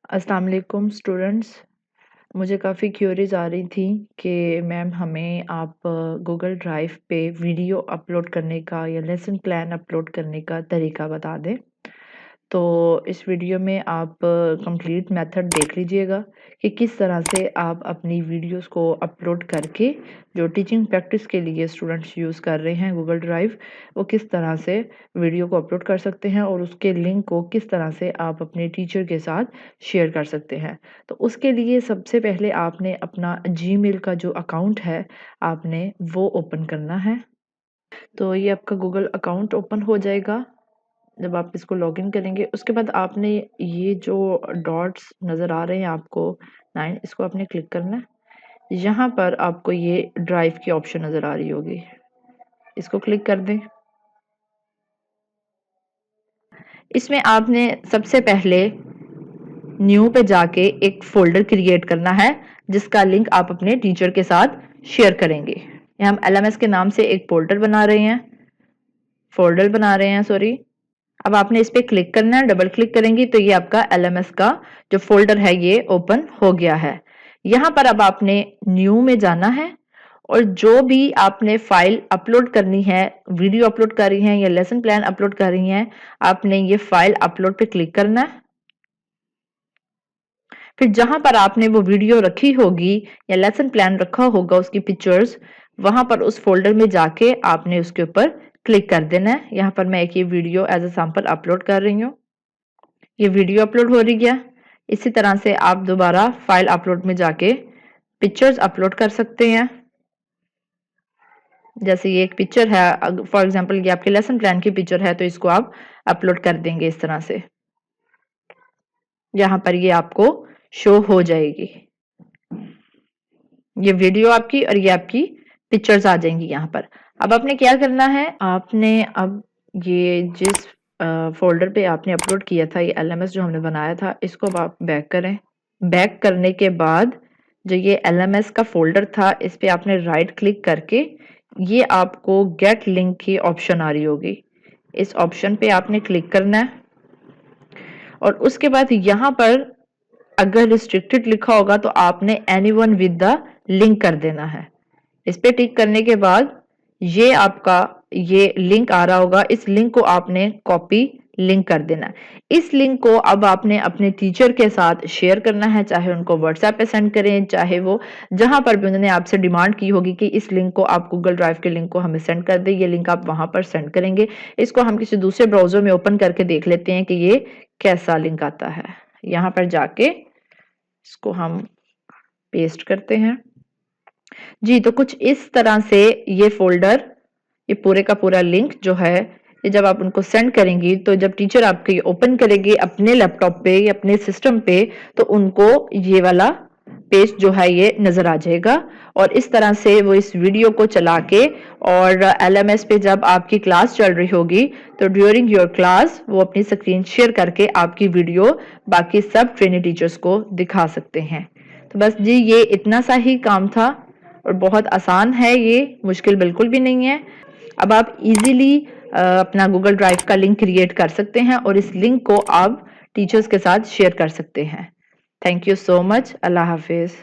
अस्सलाम वालेकुम स्टूडेंट्स। मुझे काफ़ी क्यूरीज आ रही थी कि मैम हमें आप गूगल ड्राइव पे वीडियो अपलोड करने का या लेसन प्लान अपलोड करने का तरीका बता दें। तो इस वीडियो में आप कंप्लीट मेथड देख लीजिएगा कि किस तरह से आप अपनी वीडियोस को अपलोड करके जो टीचिंग प्रैक्टिस के लिए स्टूडेंट्स यूज़ कर रहे हैं गूगल ड्राइव, वो किस तरह से वीडियो को अपलोड कर सकते हैं और उसके लिंक को किस तरह से आप अपने टीचर के साथ शेयर कर सकते हैं। तो उसके लिए सबसे पहले आपने अपना जीमेल का जो अकाउंट है, आपने वो ओपन करना है। तो ये आपका गूगल अकाउंट ओपन हो जाएगा जब आप इसको लॉगिन करेंगे। उसके बाद आपने ये जो डॉट्स नज़र आ रहे हैं आपको 9, इसको आपने क्लिक करना है। यहाँ पर आपको ये ड्राइव की ऑप्शन नज़र आ रही होगी, इसको क्लिक कर दें। इसमें आपने सबसे पहले न्यू पे जाके एक फ़ोल्डर क्रिएट करना है जिसका लिंक आप अपने टीचर के साथ शेयर करेंगे। यहाँ हम LMS के नाम से एक फ़ोल्डर बना रहे हैं सॉरी। अब आपने इस पे क्लिक करना है, डबल क्लिक करेंगी तो ये आपका LMS का जो फोल्डर है ये ओपन हो गया है। यहाँ पर अब आपने न्यू में जाना है और जो भी आपने फाइल अपलोड करनी है, वीडियो अपलोड कर रही हैं या लेसन प्लान अपलोड कर रही हैं, आपने ये फाइल अपलोड पे क्लिक करना है। फिर जहां पर आपने वो वीडियो रखी होगी या लेसन प्लान रखा होगा उसकी पिक्चर्स, वहां पर उस फोल्डर में जाके आपने उसके ऊपर क्लिक कर देना है। यहाँ पर मैं एक ये video as a sample upload कर रही हूँ। ये वीडियो अपलोड हो रही है। इसी तरह से आप दोबारा फाइल अपलोड में जाके पिक्चर्स अपलोड कर सकते हैं। जैसे ये एक पिक्चर है, फॉर एग्जांपल ये आपके लेसन प्लान की पिक्चर है, तो इसको आप अपलोड कर देंगे इस तरह से। यहाँ पर ये आपको शो हो जाएगी, ये वीडियो आपकी और ये आपकी पिक्चर्स आ जाएंगी यहाँ पर। अब आपने क्या करना है, आपने अब ये जिस फोल्डर पे आपने अपलोड किया था, ये LMS जो हमने बनाया था, इसको अब आप बैक करें। बैक करने के बाद जो ये LMS का फोल्डर था, इस पे आपने राइट क्लिक करके ये आपको गेट लिंक की ऑप्शन आ रही होगी, इस ऑप्शन पे आपने क्लिक करना है और उसके बाद यहाँ पर अगर रिस्ट्रिक्टेड लिखा होगा तो आपने एनीवन विद द लिंक कर देना है। इस पे टिक करने के बाद ये आपका ये लिंक आ रहा होगा, इस लिंक को आपने कॉपी लिंक कर देना है। इस लिंक को अब आपने अपने टीचर के साथ शेयर करना है, चाहे उनको व्हाट्सएप पे सेंड करें, चाहे वो जहां पर भी उन्होंने आपसे डिमांड की होगी कि इस लिंक को आप गूगल ड्राइव के लिंक को हमें सेंड कर दें, ये लिंक आप वहां पर सेंड करेंगे। इसको हम किसी दूसरे ब्राउजर में ओपन करके देख लेते हैं कि ये कैसा लिंक आता है। यहाँ पर जाके इसको हम पेस्ट करते हैं जी। तो कुछ इस तरह से ये फोल्डर, ये पूरे का पूरा लिंक जो है, ये जब आप उनको सेंड करेंगी तो जब टीचर आपके ओपन करेंगे अपने लैपटॉप पे या अपने सिस्टम पे, तो उनको ये वाला पेज जो है ये नजर आ जाएगा और इस तरह से वो इस वीडियो को चला के और LMS पे जब आपकी क्लास चल रही होगी तो ड्यूरिंग योर क्लास वो अपनी स्क्रीन शेयर करके आपकी वीडियो बाकी सब ट्रेनी टीचर्स को दिखा सकते हैं। तो बस जी, ये इतना सा ही काम था और बहुत आसान है, ये मुश्किल बिल्कुल भी नहीं है। अब आप इजीली अपना गूगल ड्राइव का लिंक क्रिएट कर सकते हैं और इस लिंक को आप टीचर्स के साथ शेयर कर सकते हैं। Thank you so much. Allah Hafiz.